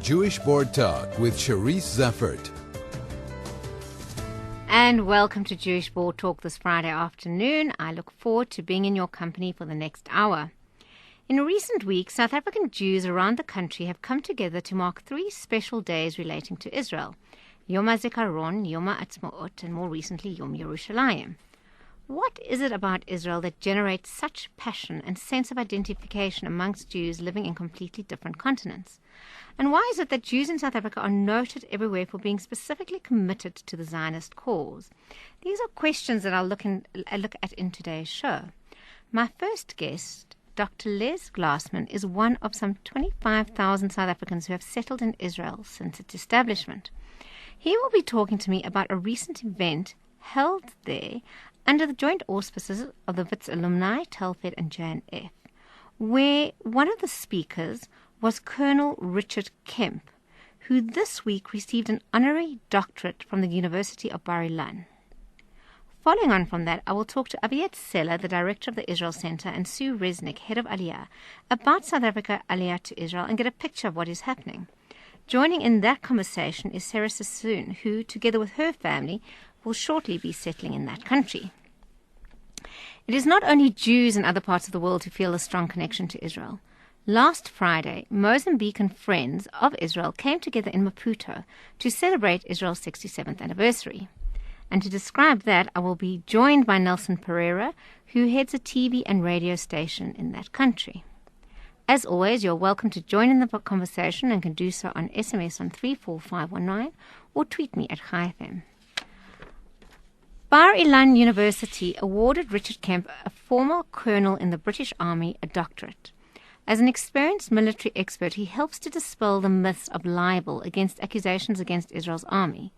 Jewish Board Talk with Charisse Zeffert. And welcome to Jewish Board Talk this Friday afternoon. I look forward to being in your company for the next hour. In recent weeks, South African Jews around the country have come together to mark three special days relating to Israel: Yom HaZikaron, Yom HaAtzmaut, and more recently Yom Yerushalayim. What is it about Israel that generates such passion and sense of identification amongst Jews living in completely different continents? And why is it that Jews in South Africa are noted everywhere for being specifically committed to the Zionist cause? These are questions that I'll look at in today's show. My first guest, Dr. Les Glassman, is one of some 25,000 South Africans who have settled in Israel since its establishment. He will be talking to me about a recent event held there under the joint auspices of the WITS alumni, Telfed and JNF, where one of the speakers was Colonel Richard Kemp, who this week received an honorary doctorate from the University of Bar-Ilan. Following on from that, I will talk to Aviet Seller, the director of the Israel Center, and Sue Resnick, head of Aliyah, about South Africa Aliyah to Israel and get a picture of what is happening. Joining in that conversation is Sarah Sassoon, who, together with her family, will shortly be settling in that country. It is not only Jews in other parts of the world who feel a strong connection to Israel. Last Friday, Mozambican friends of Israel came together in Maputo to celebrate Israel's 67th anniversary. And to describe that, I will be joined by Nelson Pereira, who heads a TV and radio station in that country. As always, you're welcome to join in the conversation and can do so on SMS on 34519 or tweet me at ChaiFM. Bar-Ilan University awarded Richard Kemp, a former colonel in the British Army, a doctorate. As an experienced military expert, he helps to dispel the myths of libel against accusations against Israel's army.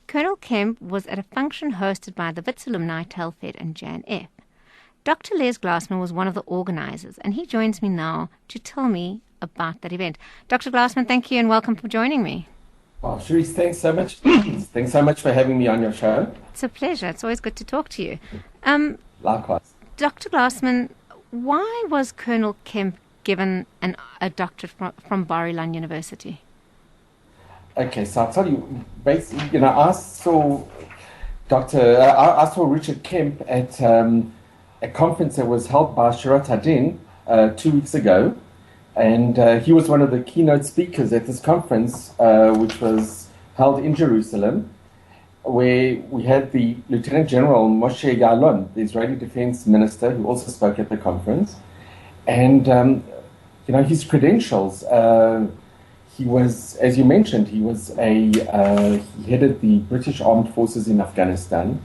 Colonel Kemp was at a function hosted by the WITS alumni Telfed and JNF. Dr. Les Glassman was one of the organizers, and he joins me now to tell me about that event. Dr. Glassman, thank you and welcome for joining me. Well, Charisse, thanks so much. Thanks so much for having me on your show. It's a pleasure. It's always good to talk to you. Likewise. Dr. Glassman, why was Colonel Kemp given a doctorate from Bar-Ilan University? Okay, so I'll tell you, basically, I saw Richard Kemp at a conference that was held by Shirat Hadin 2 weeks ago. And he was one of the keynote speakers at this conference, which was held in Jerusalem, where we had the Lieutenant General Moshe Ya'alon, the Israeli Defense Minister, who also spoke at the conference. And, his credentials, he was, as you mentioned, he headed the British Armed Forces in Afghanistan.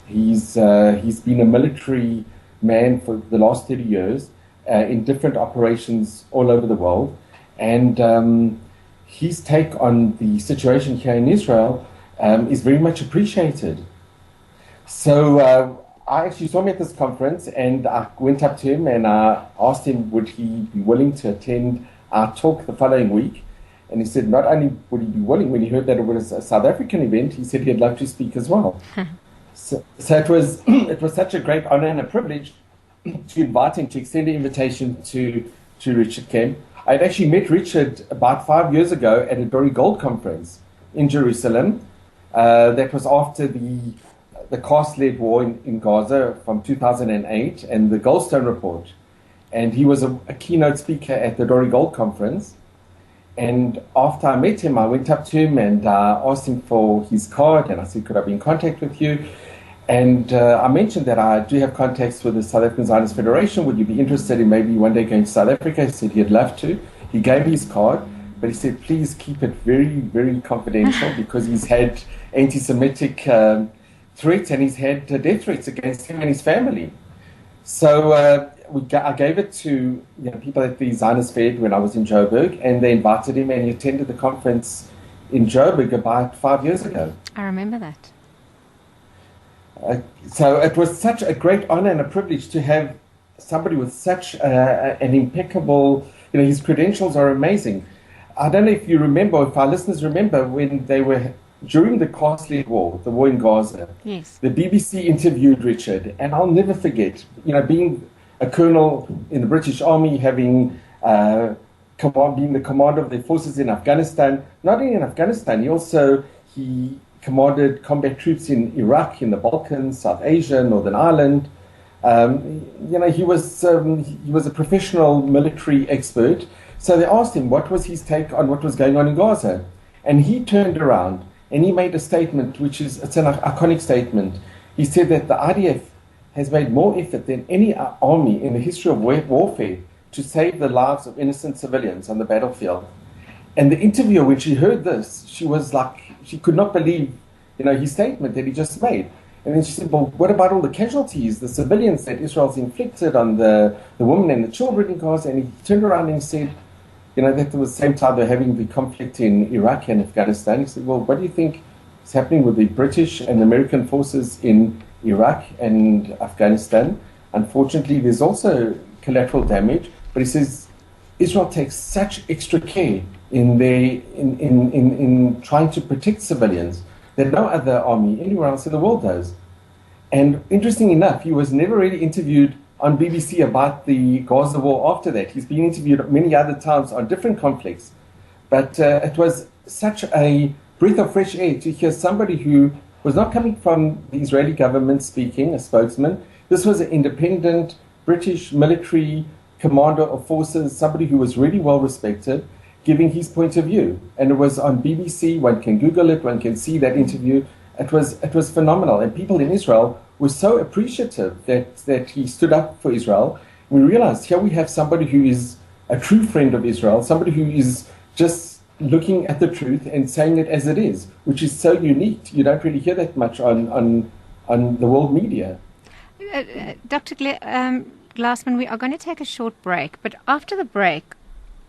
He's been a military man for the last 30 years. In different operations all over the world. And his take on the situation here in Israel is very much appreciated. So I actually saw him at this conference, and I went up to him and I asked him would he be willing to attend our talk the following week. And he said not only would he be willing, when he heard that it was a South African event, he said he'd love to speak as well. So it was such a great honor and a privilege to invite him, to extend an invitation to Richard Kemp. I'd actually met Richard about 5 years ago at a Dori Gold conference in Jerusalem. That was after the caste-led war in Gaza from 2008 and the Goldstone Report. And he was a keynote speaker at the Dori Gold conference. And after I met him, I went up to him and asked him for his card. And I said, could I be in contact with you? And I mentioned that I do have contacts with the South African Zionist Federation. Would you be interested in maybe one day going to South Africa? He said he'd love to. He gave me his card, but he said, please keep it very, very confidential because he's had anti-Semitic threats and he's had death threats against him and his family. So I gave it to people at the Zionist Fed when I was in Joburg, and they invited him, and he attended the conference in Joburg about 5 years ago. I remember that. So it was such a great honor and a privilege to have somebody with such an impeccable, his credentials are amazing. I don't know if you remember, if our listeners remember, when they were, during the caste-led war, the war in Gaza, yes, the BBC interviewed Richard, and I'll never forget, being a colonel in the British Army, having being the commander of their forces in Afghanistan. Not only in Afghanistan, he commanded combat troops in Iraq, in the Balkans, South Asia, Northern Ireland. He was a professional military expert. So they asked him what was his take on what was going on in Gaza, and he turned around and he made a statement, it's an iconic statement. He said that the IDF has made more effort than any army in the history of warfare to save the lives of innocent civilians on the battlefield. And the interviewer, when she heard this, she was like, she could not believe, his statement that he just made. And then she said, well, what about all the casualties, the civilians that Israel's inflicted on the women and the children in Gaza? And he turned around and said, that was the same time they're having the conflict in Iraq and Afghanistan. He said, well, what do you think is happening with the British and American forces in Iraq and Afghanistan? Unfortunately, there's also collateral damage. But he says Israel takes such extra care in trying to protect civilians that no other army anywhere else in the world does. And interesting enough, he was never really interviewed on BBC about the Gaza war after that. He's been interviewed many other times on different conflicts. But it was such a breath of fresh air to hear somebody who was not coming from the Israeli government speaking, a spokesman. This was an independent British military commander of forces, somebody who was really well respected, giving his point of view. And it was on BBC. One can Google it. One can see that interview. It was phenomenal. And people in Israel were so appreciative that he stood up for Israel. We realized here we have somebody who is a true friend of Israel, somebody who is just looking at the truth and saying it as it is, which is so unique. You don't really hear that much on the world media. Dr. Glassman, we are going to take a short break, but after the break,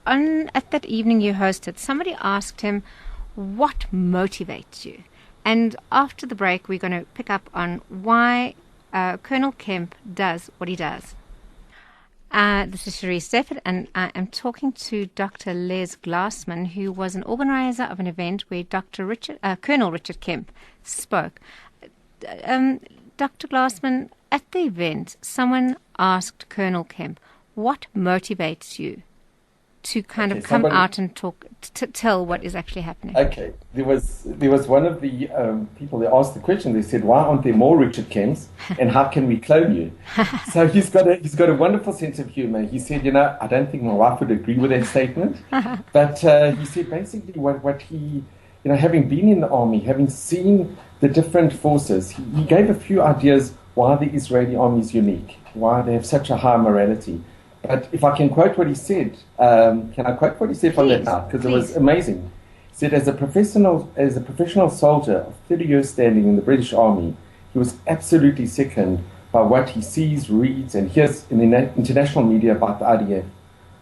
at that evening you hosted, somebody asked him, what motivates you? And after the break, we're going to pick up on why Colonel Kemp does what he does. This is Cherise Zeffert, and I am talking to Dr. Les Glassman, who was an organizer of an event where Colonel Richard Kemp spoke. Dr. Glassman, at the event, someone asked Colonel Kemp, what motivates you to kind of come out and talk, to tell what is actually happening? Okay, there was one of the people that asked the question. They said, "Why aren't there more Richard Kemps? And how can we clone you?" So he's got a wonderful sense of humor. He said, I don't think my wife would agree with that statement, but he said basically what he, having been in the army, having seen the different forces, he gave a few ideas why the Israeli army is unique, why they have such a high morality. But if I can quote what he said, can I quote what he said from that now? Because it was amazing. He said, as a professional soldier of 30 years standing in the British Army, he was absolutely sickened by what he sees, reads, and hears in the international media about the IDF,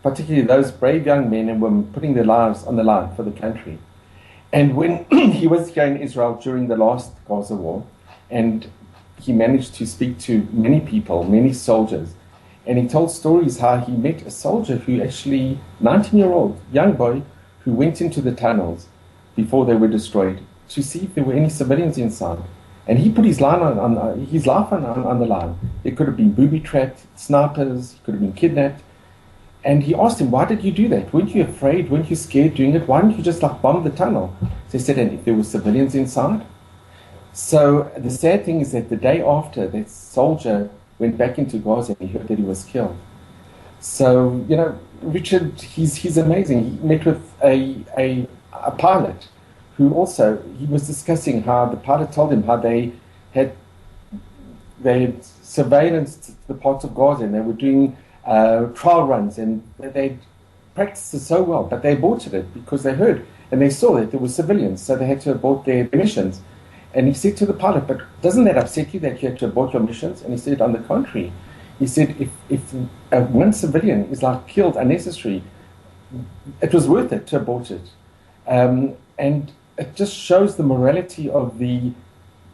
particularly those brave young men and women putting their lives on the line for the country. And when he was here in Israel during the last Gaza war, and he managed to speak to many people, many soldiers, and he told stories how he met a soldier who actually, 19-year-old young boy, who went into the tunnels before they were destroyed to see if there were any civilians inside. And he put his life on the line. It could have been booby-trapped, snipers, he could have been kidnapped. And he asked him, why did you do that? Weren't you afraid? Weren't you scared doing it? Why didn't you just bomb the tunnel? So he said, and if there were civilians inside? So the sad thing is that the day after, that soldier went back into Gaza and he heard that he was killed. So, Richard, he's amazing. He met with a pilot who also, he was discussing how the pilot told him how they had surveillance the parts of Gaza and they were doing trial runs and they practiced it so well, but they aborted it because they heard and they saw that there were civilians, so they had to abort their missions. And he said to the pilot, but doesn't that upset you that you had to abort your missions? And he said, on the contrary. He said, if one civilian is killed unnecessary, it was worth it to abort it. And it just shows the morality of the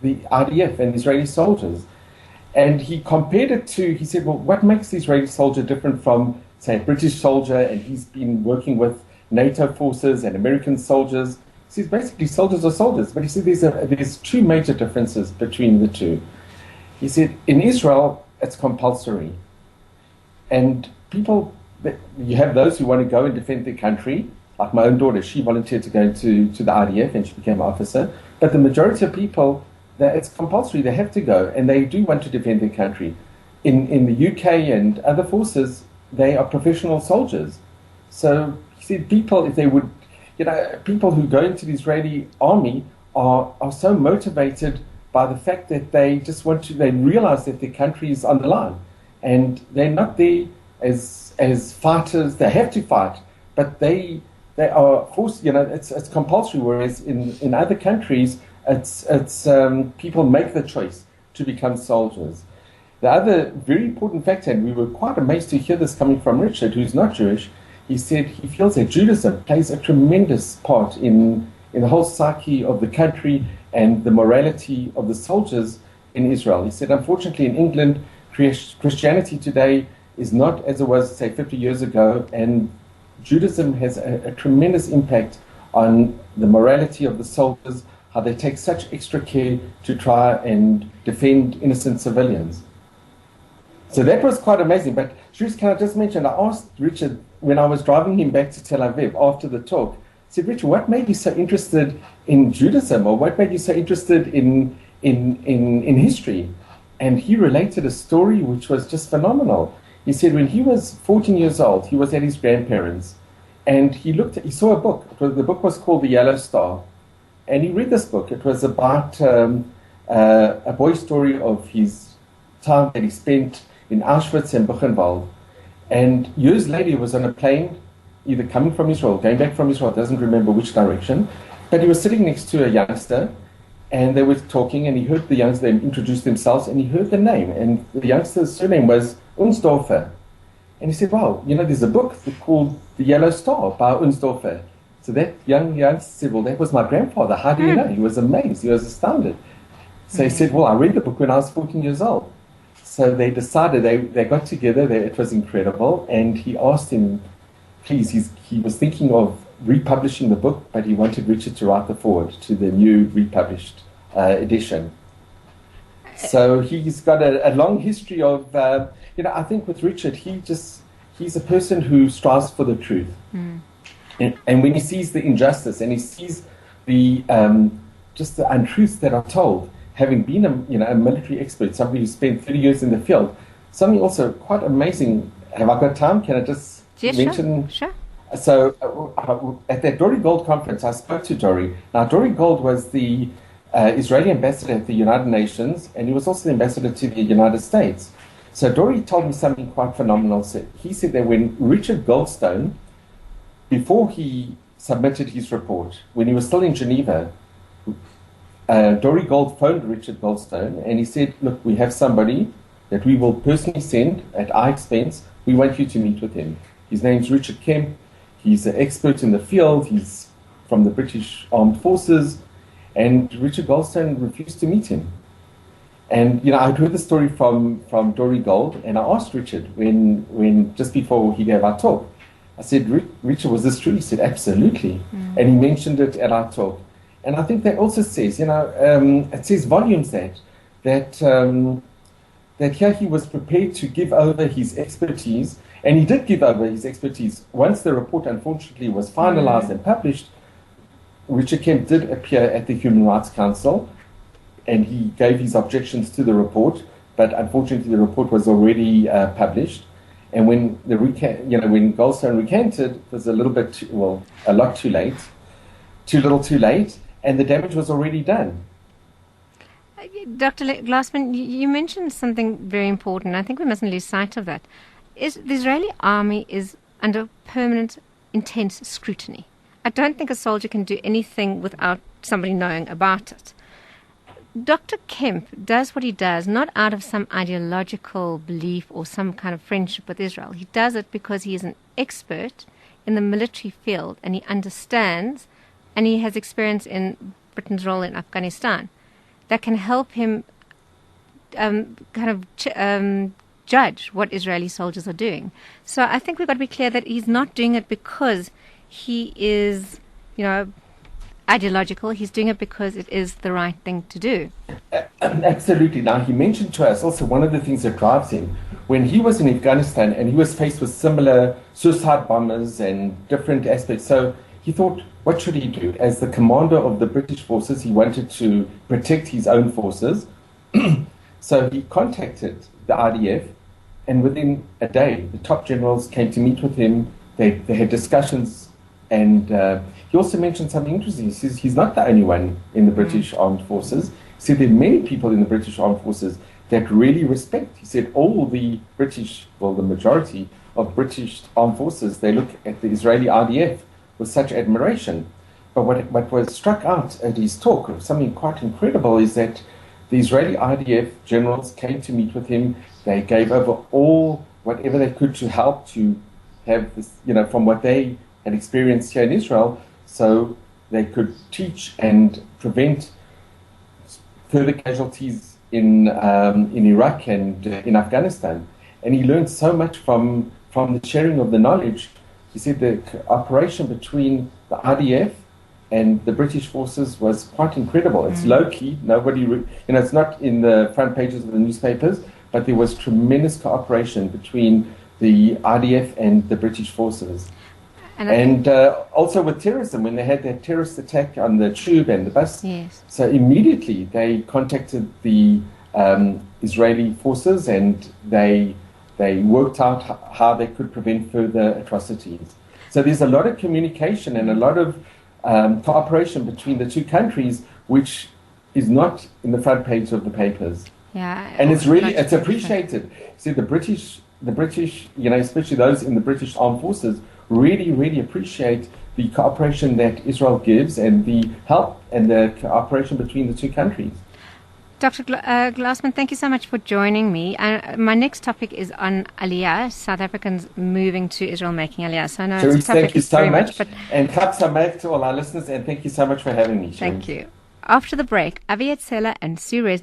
IDF and Israeli soldiers. And he compared it to, he said, well, what makes the Israeli soldier different from, say, a British soldier? And he's been working with NATO forces and American soldiers. He says basically soldiers are soldiers, but he said there's two major differences between the two. He said in Israel it's compulsory, and people you have those who want to go and defend their country. Like my own daughter, she volunteered to go into the IDF and she became an officer. But the majority of people, it's compulsory. They have to go, and they do want to defend their country. In the UK and other forces, they are professional soldiers. So you see, people, if they would, people who go into the Israeli army are so motivated by the fact that they just they realize that their country is on the line, and they're not there as fighters. They have to fight, but they are forced. It's compulsory. Whereas in other countries, it's people make the choice to become soldiers. The other very important factor, and we were quite amazed to hear this coming from Richard, who's not Jewish. He said he feels that Judaism plays a tremendous part in the whole psyche of the country and the morality of the soldiers in Israel. He said, unfortunately, in England, Christianity today is not as it was, say, 50 years ago, and Judaism has a tremendous impact on the morality of the soldiers, how they take such extra care to try and defend innocent civilians. So that was quite amazing. But Sharice, can I just mention, I asked Richard when I was driving him back to Tel Aviv after the talk, I said, Richard, what made you so interested in Judaism, or what made you so interested in history? And he related a story which was just phenomenal. He said when he was 14 years old, he was at his grandparents, and he saw a book. The book was called The Yellow Star. And he read this book. It was about a boy's story of his time that he spent in Auschwitz and Buchenwald. And years later, he was on a plane, either coming from Israel, going back from Israel, doesn't remember which direction, but he was sitting next to a youngster, and they were talking, and he heard the youngster introduce themselves, and he heard the name, and the youngster's surname was Unsdorfer. And he said, wow, there's a book called The Yellow Star by Unsdorfer. So that youngster said, well, that was my grandfather. How do you know? He was amazed. He was astounded. So he said, well, I read the book when I was 14 years old. So they decided, they got together, it was incredible, and he asked him, please, he was thinking of republishing the book, but he wanted Richard to write the foreword to the new republished edition. So he's got a long history of, I think with Richard, he's a person who strives for the truth. And when he sees the injustice and he sees the just the untruths that are told, having been a military expert, somebody who spent 30 years in the field, something also quite amazing. Have I got time? Can I just mention? Sure. So at that Dori Gold conference, I spoke to Dori. Now, Dori Gold was the Israeli ambassador at the United Nations, and he was also the ambassador to the United States. So Dori told me something quite phenomenal. He said that when Richard Goldstone, before he submitted his report, when he was still in Geneva, Dori Gold phoned Richard Goldstone and he said, look, we have somebody that we will personally send at our expense. We want you to meet with him. His name's Richard Kemp. He's an expert in the field. He's from the British Armed Forces. And Richard Goldstone refused to meet him. And, I'd heard the story from Dori Gold, and I asked Richard when just before he gave our talk, I said, Richard, was this true? He said, absolutely. And he mentioned it at our talk. And I think that also says, it says volumes that here he was prepared to give over his expertise, and he did give over his expertise. Once the report, unfortunately, was finalized and published, Richard Kemp did appear at the Human Rights Council, and he gave his objections to the report, but unfortunately the report was already published. And when when Goldstone recanted, it was a lot too late, too little too late, and the damage was already done. Dr. Glassman, you mentioned something very important. I think we mustn't lose sight of that. The Israeli army is under permanent, intense scrutiny. I don't think a soldier can do anything without somebody knowing about it. Dr. Kemp does what he does not out of some ideological belief or some kind of friendship with Israel. He does it because he is an expert in the military field, and he understands, and he has experience in Britain's role in Afghanistan that can help him judge what Israeli soldiers are doing. So I think we've got to be clear that he's not doing it because he is, ideological. He's doing it because it is the right thing to do. Absolutely. Now, he mentioned to us also one of the things that drives him. When he was in Afghanistan and he was faced with similar suicide bombers and different aspects, so he thought, what should he do? As the commander of the British forces, he wanted to protect his own forces. So he contacted the RDF, and within a day, the top generals came to meet with him. They had discussions, and he also mentioned something interesting. He says he's not the only one in the British Armed Forces. He said there are many people in the British Armed Forces that really respect. He said all the British, well, the majority of British Armed Forces, they look at the Israeli RDF with such admiration. But what was struck out at his talk, something quite incredible, is that the Israeli RDF generals came to meet with him. They gave over whatever they could to help to have this, from what they had experienced here in Israel, so they could teach and prevent further casualties in Iraq and in Afghanistan. And he learned so much from the sharing of the knowledge. He said the cooperation between the RDF and the British forces was quite incredible. It's low-key. Nobody, it's not in the front pages of the newspapers, but there was tremendous cooperation between the RDF and the British forces. And also with terrorism, when they had that terrorist attack on the tube and the bus, yes. So immediately they contacted the Israeli forces, and they worked out how they could prevent further atrocities. So there's a lot of communication and a lot of cooperation between the two countries, which is not in the front page of the papers. Yeah, and it's appreciated. See, the British, especially those in the British Armed Forces, really appreciate the cooperation that Israel gives and the help and the cooperation between the two countries. Dr. Glassman, thank you so much for joining me. My next topic is on Aliyah, South Africans moving to Israel, making Aliyah. So I know Cherise, it's a topic thank you so much. but And Chag Sameach to all our listeners, and thank you so much for having me. Thank you. After the break, Aviet Seller and Sue Resnick